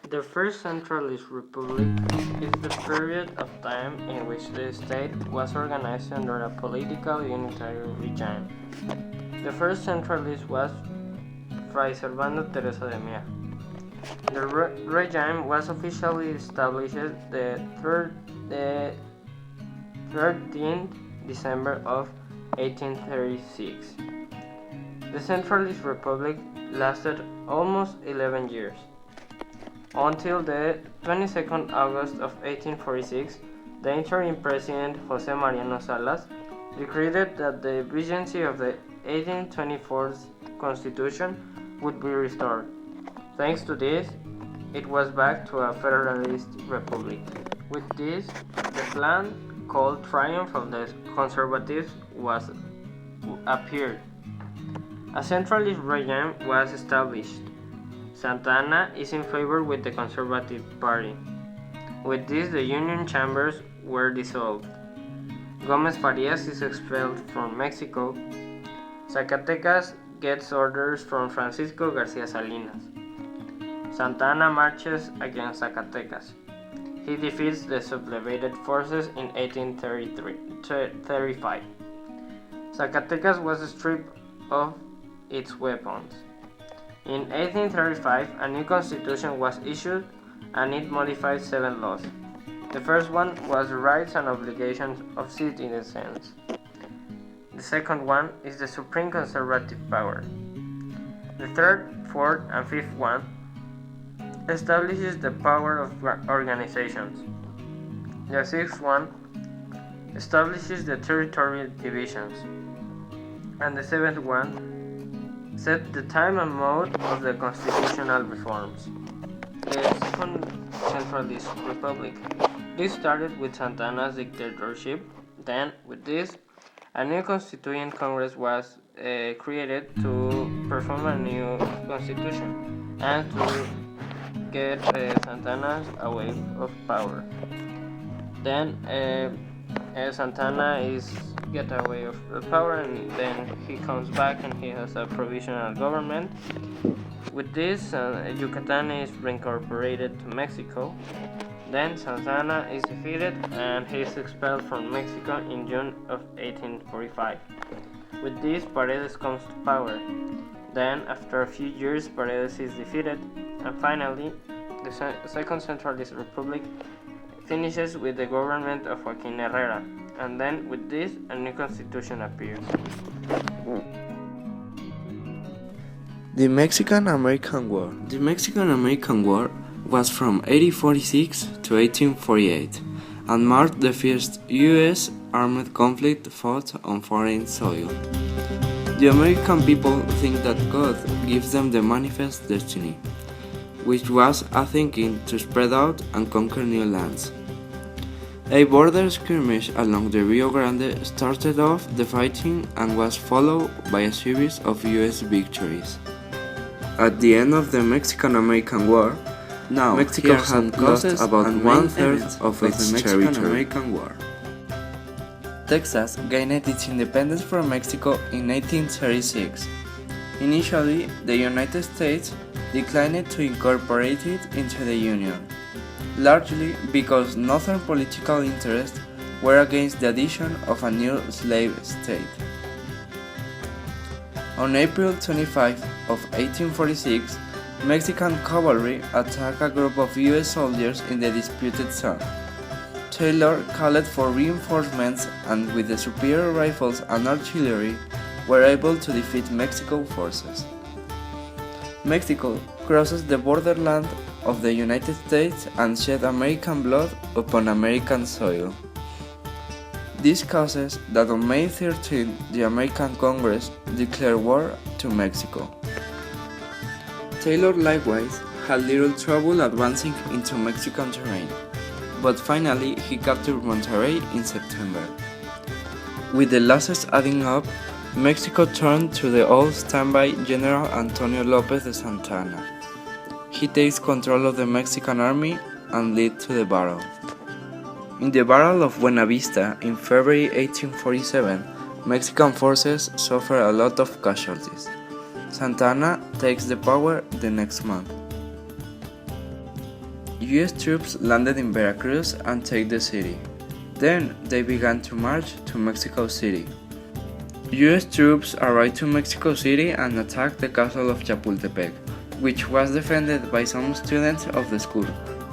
The First Centralist Republic is the period of time in which the state was organized under a political unitary regime. The first centralist was Fray Servando Teresa de Mier. The regime was officially established the 13th December of 1836. The Centralist Republic lasted almost 11 years, until the 22nd August of 1846, the interim president José Mariano Salas decreed that the vigency of the 1824 Constitution would be restored. Thanks to this, it was back to a federalist republic. With this, the plan called Triumph of the Conservatives was appeared. A centralist regime was established. Santa Anna is in favor with the Conservative Party. With this, the Union Chambers were dissolved. Gómez Farías is expelled from Mexico. Zacatecas gets orders from Francisco García Salinas. Santa Anna marches against Zacatecas. He defeats the sublevated forces in 1835. Zacatecas was stripped of its weapons. In 1835, a new constitution was issued and it modified 7 laws. The first one was the rights and obligations of citizens. The second one is the supreme conservative power. The third, fourth, and fifth one establishes the power of organizations. The sixth one establishes the territorial divisions. And the seventh one set the time and mode of the constitutional reforms. The Second Centralist Republic. This started with Santa Anna's dictatorship. Then, with this, a new Constituent Congress was created to perform a new constitution and to get Santa Anna away of power. Then, Santa Anna is get away of the power, and then he comes back and he has a provisional government. With this, Yucatan is reincorporated to Mexico. Then Santa Anna is defeated and he is expelled from Mexico in June of 1845. With this, Paredes comes to power. Then, after a few years, Paredes is defeated, and finally, the Second Centralist Republic finishes with the government of Joaquin Herrera, and then with this, a new constitution appears. The Mexican-American War. The Mexican-American War was from 1846 to 1848 and marked the first U.S. armed conflict fought on foreign soil. The American people think that God gives them the manifest destiny, which was a thinking to spread out and conquer new lands. A border skirmish along the Rio Grande started off the fighting and was followed by a series of U.S. victories. At the end of the Mexican-American War, Mexico had lost about one-third of its territory. Texas gained its independence from Mexico in 1836. Initially, the United States declined to incorporate it into the Union, largely because Northern political interests were against the addition of a new slave state. On April 25 of 1846, Mexican cavalry attacked a group of U.S. soldiers in the disputed zone. Taylor called for reinforcements and with the superior rifles and artillery were able to defeat Mexican forces. Mexico crosses the borderland of the United States and shed American blood upon American soil. This causes that on May 13 the American Congress declared war to Mexico. Taylor likewise had little trouble advancing into Mexican terrain, but finally he captured Monterrey in September. With the losses adding up, Mexico turned to the old standby General Antonio López de Santa Anna. He takes control of the Mexican army and leads to the battle. In the Battle of Buena Vista in February 1847, Mexican forces suffer a lot of casualties. Santa Anna takes the power the next month. US troops landed in Veracruz and took the city. Then they began to march to Mexico City. US troops arrived to Mexico City and attacked the castle of Chapultepec, which was defended by some students of the school.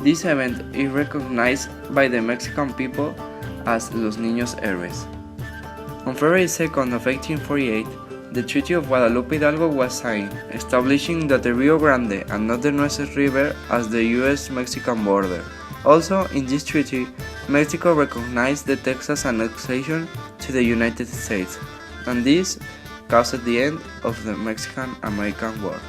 This event is recognized by the Mexican people as Los Niños Héroes. On February 2nd of 1848, the Treaty of Guadalupe Hidalgo was signed, establishing that the Rio Grande and not the Nueces River as the US-Mexican border. Also, in this treaty, Mexico recognized the Texas annexation to the United States, and this caused the end of the Mexican-American War.